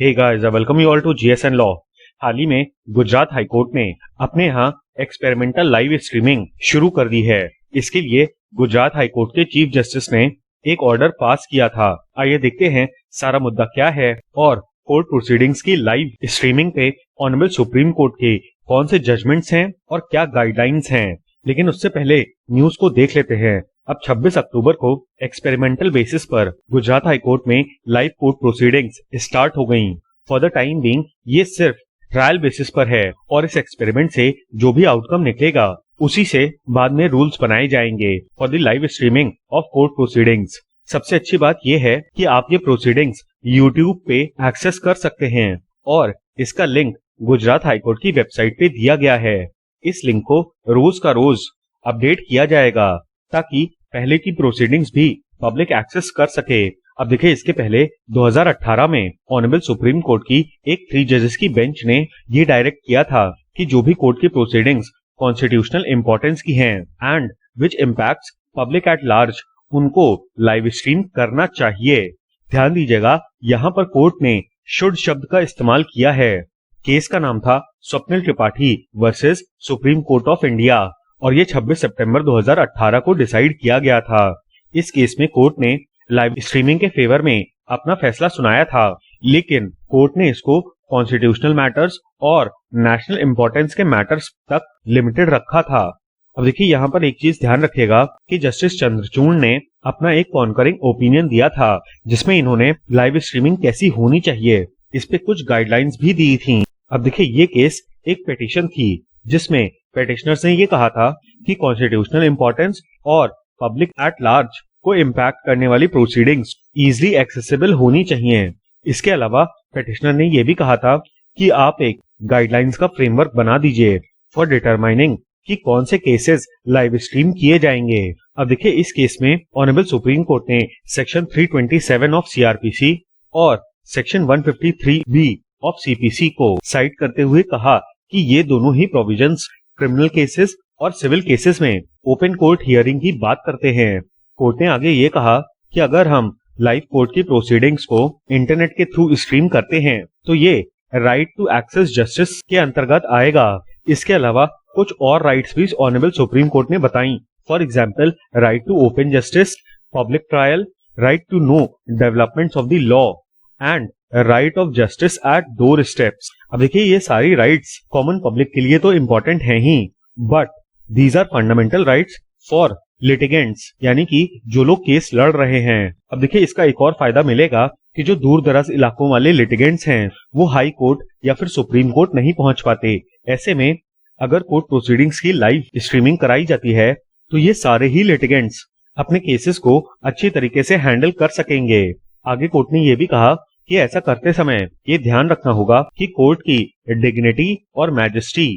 Hey guys, welcome you all to GSN law. हाल ही में गुजरात हाईकोर्ट ने अपने यहाँ एक्सपेरिमेंटल लाइव स्ट्रीमिंग शुरू कर दी है। इसके लिए गुजरात हाईकोर्ट के चीफ जस्टिस ने एक ऑर्डर पास किया था। आइए देखते हैं सारा मुद्दा क्या है और कोर्ट प्रोसीडिंग्स की लाइव स्ट्रीमिंग पे ऑनरेबल सुप्रीम कोर्ट के कौन से जजमेंट्स हैं और क्या गाइडलाइंस हैं। लेकिन उससे पहले न्यूज को देख लेते हैं। अब 26 अक्टूबर को एक्सपेरिमेंटल बेसिस पर गुजरात हाईकोर्ट में लाइव कोर्ट प्रोसीडिंग्स स्टार्ट हो गयी। फॉर द टाइम बीइंग ये सिर्फ ट्रायल बेसिस पर है और इस एक्सपेरिमेंट से जो भी आउटकम निकलेगा उसी से बाद में रूल्स बनाए जाएंगे for the live streaming of court proceedings. सबसे अच्छी बात यह है कि आप ये प्रोसीडिंग्स यूट्यूब पे एक्सेस कर सकते हैं और इसका लिंक गुजरात हाईकोर्ट की वेबसाइट पे दिया गया है। इस लिंक को रोज का रोज अपडेट किया जाएगा ताकि पहले की प्रोसीडिंग्स भी पब्लिक एक्सेस कर सके। अब देखिए, इसके पहले 2018 में ऑनरेबल सुप्रीम कोर्ट की एक 3 जजेस की बेंच ने ये डायरेक्ट किया था कि जो भी कोर्ट की प्रोसीडिंग्स कॉन्स्टिट्यूशनल इंपॉर्टेंस की हैं and which impacts public at large उनको लाइव स्ट्रीम करना चाहिए। ध्यान दीजिएगा, यहाँ पर कोर्ट ने शुड शब्द का इस्तेमाल किया है। केस का नाम था Swapnil Tripathi versus supreme court of India और ये 26 सितंबर 2018 को डिसाइड किया गया था। इस केस में कोर्ट ने लाइव स्ट्रीमिंग के फेवर में अपना फैसला सुनाया था, लेकिन कोर्ट ने इसको कॉन्स्टिट्यूशनल मैटर्स और नेशनल इंपॉर्टेंस के मैटर्स तक लिमिटेड रखा था। अब देखिए, यहाँ पर एक चीज ध्यान रखिएगा कि जस्टिस चंद्रचूड़ ने अपना एक कॉन्करिंग ओपिनियन दिया था जिसमें इन्होंने लाइव स्ट्रीमिंग कैसी होनी चाहिए इस पे कुछ गाइडलाइंस भी दी थी। अब देखिए, ये केस एक पिटीशन थी जिसमें पिटिशनर्स ने ये कहा था कि कॉन्स्टिट्यूशनल इंपॉर्टेंस और पब्लिक एट लार्ज को इम्पैक्ट करने वाली प्रोसीडिंग्स इजीली एक्सेसिबल होनी चाहिए। इसके अलावा पिटिशनर ने ये भी कहा था कि आप एक गाइडलाइंस का फ्रेमवर्क बना दीजिए फॉर डिटरमाइनिंग कि कौन से केसेस लाइव स्ट्रीम किए जाएंगे। अब देखिए, इस केस में ऑनरेबल सुप्रीम कोर्ट ने सेक्शन 327 ऑफ सीआरपीसी और सेक्शन 153B ऑफ सीपीसी को साइट करते हुए कहा कि ये दोनों ही प्रोविजंस क्रिमिनल केसेस और सिविल केसेस में ओपन कोर्ट हियरिंग की बात करते हैं। कोर्ट ने आगे ये कहा कि अगर हम लाइव कोर्ट की प्रोसीडिंग्स को इंटरनेट के थ्रू स्ट्रीम करते हैं तो ये राइट टू एक्सेस जस्टिस के अंतर्गत आएगा। इसके अलावा कुछ और राइट्स भी ऑनरेबल सुप्रीम कोर्ट ने बताई। For example, right to open justice, public trial, right to know developments of the law and right of justice at door steps. अब देखिए, ये सारी राइट्स कॉमन पब्लिक के लिए तो इम्पोर्टेंट हैं ही, but these are fundamental rights for litigants, यानी कि जो लोग केस लड़ रहे हैं। अब देखिए, इसका एक और फायदा मिलेगा कि जो दूर दराज इलाकों वाले लिटिगेंट्स हैं वो हाई कोर्ट या फिर सुप्रीम कोर्ट नहीं पहुंच पाते। ऐसे में अगर कोर्ट प्रोसीडिंग्स की लाइव स्ट्रीमिंग कराई जाती है तो ये सारे ही लिटिगेंट्स अपने केसेस को अच्छी तरीके से हैंडल कर सकेंगे। आगे कोर्ट ने ये भी कहा कि ऐसा करते समय ये ध्यान रखना होगा कि कोर्ट की डिग्निटी और मैजेस्टी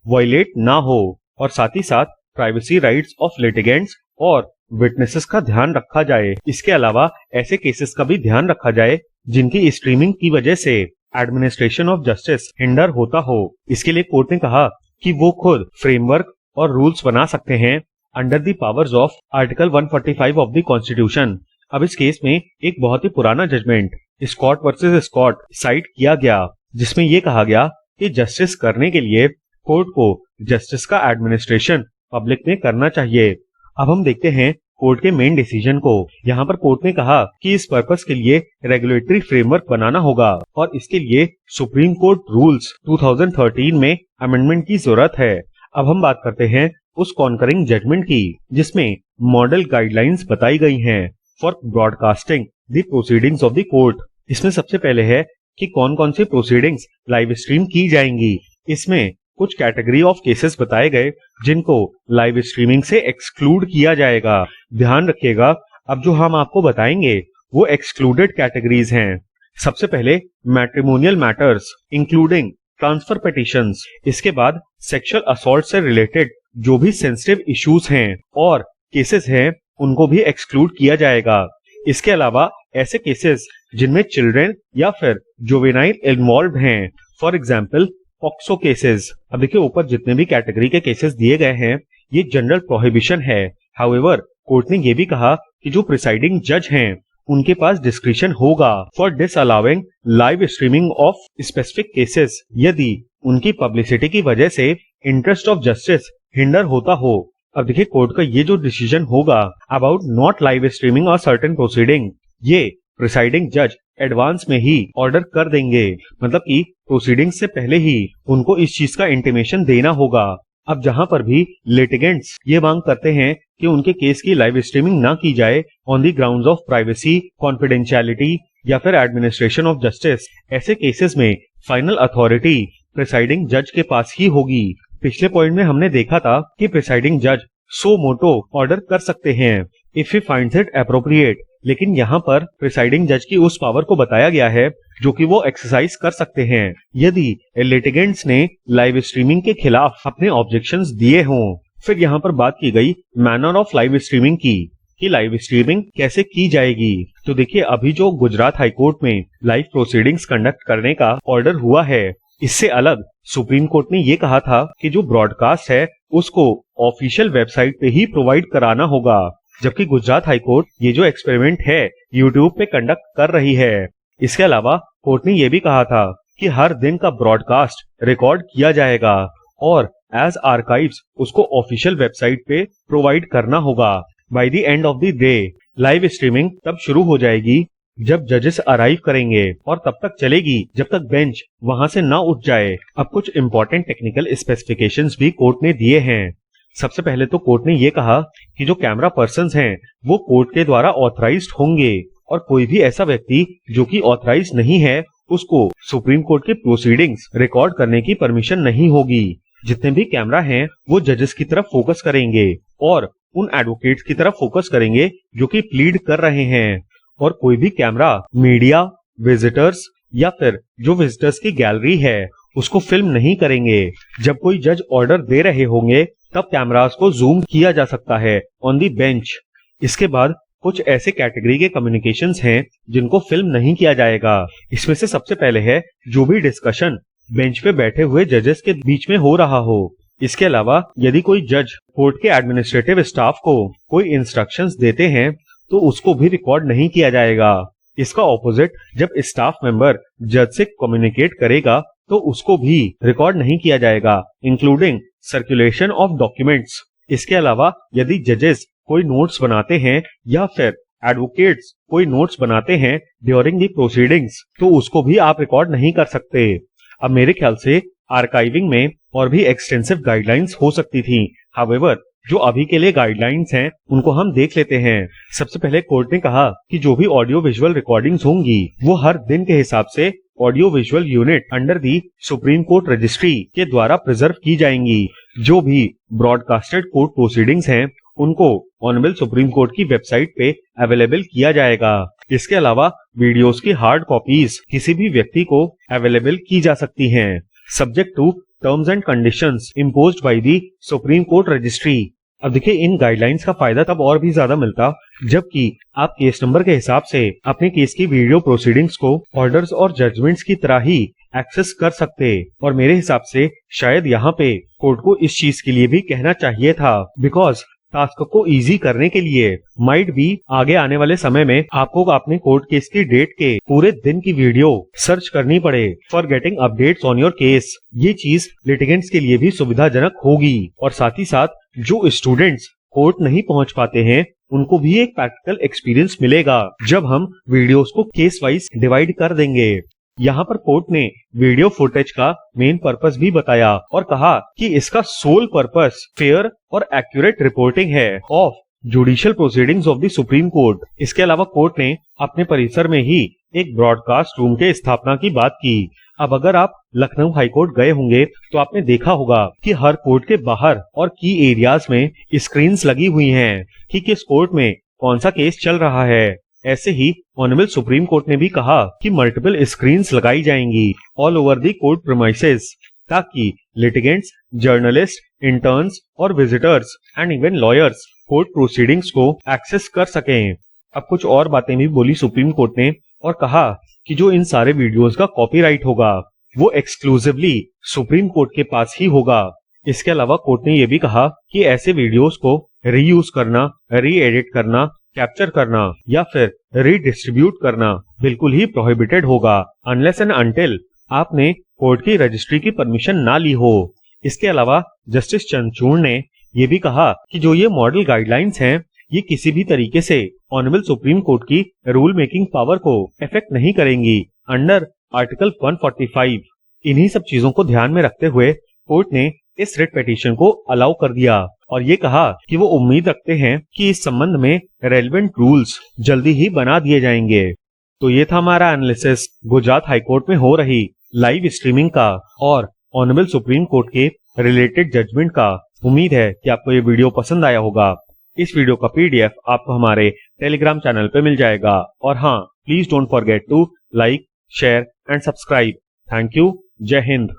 वायलेट ना हो और साथ ही साथ प्राइवेसी राइट्स ऑफ लिटिगेंट्स और विटनेसेस का ध्यान रखा जाए। इसके अलावा ऐसे केसेस का भी ध्यान रखा जाए जिनकी स्ट्रीमिंग की वजह से एडमिनिस्ट्रेशन ऑफ जस्टिस हिंडर होता हो। इसके लिए कोर्ट ने कहा कि वो खुद फ्रेमवर्क और रूल्स बना सकते हैं under the powers of article 145 of the constitution. अब इस केस में एक बहुत ही पुराना judgment Scott versus Scott cite किया गया जिसमें यह कहा गया कि जस्टिस करने के लिए कोर्ट को जस्टिस का एडमिनिस्ट्रेशन पब्लिक में करना चाहिए। अब हम देखते हैं कोर्ट के मेन डिसीजन को। यहाँ पर कोर्ट ने कहा कि इस पर्पस के लिए रेगुलेटरी फ्रेमवर्क बनाना होगा और इसके लिए सुप्रीम कोर्ट रूल्स 2013 में अमेंडमेंट की जरूरत है। अब हम बात करते हैं उस कॉन्करिंग जजमेंट की जिसमें मॉडल गाइडलाइंस बताई गई हैं for broadcasting the proceedings of the court. इसमें सबसे पहले है कि कौन कौन सी प्रोसीडिंग्स लाइव स्ट्रीम की जाएंगी। इसमें कुछ कैटेगरी ऑफ केसेस बताए गए जिनको लाइव स्ट्रीमिंग से एक्सक्लूड किया जाएगा। ध्यान रखिएगा, अब जो हम आपको बताएंगे वो एक्सक्लूडेड कैटेगरीज हैं। सबसे पहले matrimonial matters including transfer petitions. इसके बाद सेक्सुअल असॉल्ट से रिलेटेड जो भी सेंसिटिव इश्यूज हैं और केसेस हैं उनको भी एक्सक्लूड किया जाएगा। इसके अलावा ऐसे केसेस जिनमें चिल्ड्रन या फिर जुवेनाइल इन्वॉल्व हैं, फॉर एग्जाम्पल पॉक्सो केसेस। अब देखिए, ऊपर जितने भी कैटेगरी के केसेस दिए गए हैं ये जनरल प्रोहिबिशन है। हाउएवर कोर्ट ने ये भी कहा कि जो प्रिसाइडिंग जज हैं उनके पास डिस्क्रिशन होगा for disallowing live streaming of specific cases यदि उनकी पब्लिसिटी की वजह से इंटरेस्ट ऑफ जस्टिस हिंडर होता हो। अब देखिए कोर्ट का ये जो डिसीजन होगा अबाउट नॉट लाइव स्ट्रीमिंग और सर्टेन प्रोसीडिंग, ये प्रिसाइडिंग जज एडवांस में ही ऑर्डर कर देंगे, मतलब कि प्रोसीडिंग से पहले ही उनको इस चीज का इंटीमेशन देना होगा। अब जहां पर भी लिटिगेंट्स ये मांग करते हैं कि उनके केस की लाइव स्ट्रीमिंग ना की जाए on the grounds of privacy, confidentiality या फिर एडमिनिस्ट्रेशन ऑफ जस्टिस, ऐसे केसेस में फाइनल अथॉरिटी प्रिसाइडिंग जज के पास ही होगी। पिछले पॉइंट में हमने देखा था कि प्रिसाइडिंग जज सो मोटो ऑर्डर कर सकते हैं if he finds it appropriate, लेकिन यहाँ पर प्रिसाइडिंग जज की उस पावर को बताया गया है जो कि वो एक्सरसाइज कर सकते हैं यदि लिटिगेंट्स ने लाइव स्ट्रीमिंग के खिलाफ अपने ऑब्जेक्शंस दिए हों। फिर यहाँ पर बात की गई मैनर ऑफ लाइव स्ट्रीमिंग की, कि लाइव स्ट्रीमिंग कैसे की जाएगी। तो देखिए अभी जो गुजरात हाईकोर्ट में लाइव प्रोसीडिंग्स कंडक्ट करने का ऑर्डर हुआ है, इससे अलग सुप्रीम कोर्ट ने ये कहा था कि जो ब्रॉडकास्ट है उसको ऑफिशियल वेबसाइट पे ही प्रोवाइड कराना होगा, जबकि गुजरात हाईकोर्ट ये जो एक्सपेरिमेंट है यूट्यूब पे कंडक्ट कर रही है। इसके अलावा कोर्ट ने ये भी कहा था कि हर दिन का ब्रॉडकास्ट रिकॉर्ड किया जाएगा और एज आर्काइव्स उसको ऑफिशियल वेबसाइट पे प्रोवाइड करना होगा। By the end of the day live streaming तब शुरू हो जाएगी जब जजेस अराइव करेंगे और तब तक चलेगी जब तक बेंच वहां से ना उठ जाए। अब कुछ इंपॉर्टेंट टेक्निकल स्पेसिफिकेशंस भी कोर्ट ने दिए हैं। सबसे पहले तो कोर्ट ने ये कहा कि जो कैमरा पर्सन्स हैं वो कोर्ट के द्वारा ऑथराइज्ड होंगे और कोई भी ऐसा व्यक्ति जो कि ऑथराइज्ड नहीं है उसको सुप्रीम कोर्ट के प्रोसीडिंग्स रिकॉर्ड करने की परमिशन नहीं होगी। जितने भी कैमरा हैं वो जजेस की तरफ फोकस करेंगे और उन एडवोकेट्स की तरफ फोकस करेंगे जो कि प्लीड कर रहे हैं, और कोई भी कैमरा मीडिया, विजिटर्स या फिर जो विजिटर्स की गैलरी है उसको फिल्म नहीं करेंगे। जब कोई जज ऑर्डर दे रहे होंगे तब कैमरास को जूम किया जा सकता है ऑन दी बेंच। इसके बाद कुछ ऐसे कैटेगरी के कम्युनिकेशंस हैं जिनको फिल्म नहीं किया जाएगा। इसमें से सबसे पहले है जो भी डिस्कशन बेंच पे बैठे हुए जजेस के बीच में हो रहा हो। इसके अलावा यदि कोई जज कोर्ट के एडमिनिस्ट्रेटिव स्टाफ को कोई इंस्ट्रक्शंस देते हैं तो उसको भी रिकॉर्ड नहीं किया जाएगा। इसका ऑपोजिट जब स्टाफ मेंबर जज से कम्युनिकेट करेगा तो उसको भी रिकॉर्ड नहीं किया जाएगा, इंक्लूडिंग सर्कुलेशन ऑफ डॉक्यूमेंट्स। इसके अलावा यदि जजेस कोई नोट्स बनाते हैं या फिर एडवोकेट्स कोई नोट्स बनाते हैं ड्यूरिंग दी प्रोसीडिंग्स तो उसको भी आप रिकॉर्ड नहीं कर सकते। अब मेरे ख्याल से आर्काइविंग में और भी एक्सटेंसिव गाइडलाइंस हो सकती थी, हाउएवर जो अभी के लिए गाइडलाइंस हैं उनको हम देख लेते हैं। सबसे पहले कोर्ट ने कहा कि जो भी ऑडियो विजुअल रिकॉर्डिंग्स होंगी वो हर दिन के हिसाब से audio visual unit under the supreme court registry के द्वारा प्रिजर्व की जाएंगी। जो भी ब्रॉडकास्टेड कोर्ट प्रोसीडिंग्स हैं उनको ऑनरेबल सुप्रीम कोर्ट की वेबसाइट पे अवेलेबल किया जाएगा। इसके अलावा वीडियोस की हार्ड कॉपीज किसी भी व्यक्ति को अवेलेबल की जा सकती हैं, subject to terms and conditions imposed by the supreme court registry. अब देखिए इन गाइडलाइंस का फायदा तब और भी ज्यादा मिलता जबकि आप केस नंबर के हिसाब से अपने केस की वीडियो प्रोसीडिंग्स को ऑर्डर्स और जजमेंट्स की तरह ही एक्सेस कर सकते। और मेरे हिसाब से शायद यहाँ पे कोर्ट को इस चीज के लिए भी कहना चाहिए था, बिकॉज टास्क को इजी करने के लिए माइट भी आगे आने वाले समय में आपको अपने कोर्ट केस की डेट के पूरे दिन की वीडियो सर्च करनी पड़े for getting updates on your case. ये चीज लिटिगेंट्स के लिए भी सुविधाजनक होगी और साथ ही साथ जो स्टूडेंट्स कोर्ट नहीं पहुंच पाते हैं उनको भी एक प्रैक्टिकल एक्सपीरियंस मिलेगा जब हम वीडियोस को केस वाइज डिवाइड कर देंगे। यहाँ पर कोर्ट ने वीडियो फुटेज का मेन पर्पस भी बताया और कहा कि इसका सोल पर्पस फेयर और एक्यूरेट रिपोर्टिंग है of judicial proceedings of the supreme court. इसके अलावा कोर्ट ने अपने परिसर में ही एक ब्रॉडकास्ट रूम के स्थापना की बात की। अब अगर आप लखनऊ हाईकोर्ट गए होंगे तो आपने देखा होगा कि हर कोर्ट के बाहर और की एरियाज में स्क्रीन्स लगी हुई हैं कि किस कोर्ट में कौन सा केस चल रहा है। ऐसे ही ऑनरेबल सुप्रीम कोर्ट ने भी कहा कि मल्टीपल स्क्रीन्स लगाई जाएंगी all over the court premises ताकि लिटिगेंट्स, जर्नलिस्ट, इंटर्न्स और visitors and even lawyers court proceedings को एक्सेस कर सकें। अब कुछ और बातें भी बोली सुप्रीम कोर्ट ने और कहा कि जो इन सारे वीडियोस का कॉपीराइट होगा वो एक्सक्लूसिवली सुप्रीम कोर्ट के पास ही होगा। इसके अलावा कोर्ट ने यह भी कहा कि ऐसे वीडियोस को रीयूज करना, री एडिट करना कैप्चर करना या फिर रीडिस्ट्रीब्यूट करना बिल्कुल ही प्रोहिबिटेड होगा अनलेस एंड अनटिल आपने कोर्ट की रजिस्ट्री की परमिशन ना ली हो। इसके अलावा जस्टिस चंद्रचूड़ ने ये भी कहा कि जो ये मॉडल गाइडलाइंस हैं, ये किसी भी तरीके से ऑनरेबल सुप्रीम कोर्ट की रूल मेकिंग पावर को इफेक्ट नहीं करेंगी अंडर आर्टिकल 145। इन्हीं सब चीजों को ध्यान में रखते हुए कोर्ट ने इस रिट पिटीशन को अलाउ कर दिया और ये कहा कि वो उम्मीद रखते हैं कि इस संबंध में रेलेवेंट रूल्स जल्दी ही बना दिए जाएंगे। तो ये था हमारा एनालिसिस गुजरात हाईकोर्ट में हो रही लाइव स्ट्रीमिंग का और ऑनरेबल सुप्रीम कोर्ट के रिलेटेड जजमेंट का। उम्मीद है कि आपको ये वीडियो पसंद आया होगा। इस वीडियो का PDF आपको हमारे टेलीग्राम चैनल पे मिल जाएगा। और हाँ, please don't forget to like, share and subscribe. Thank you. जय हिंद।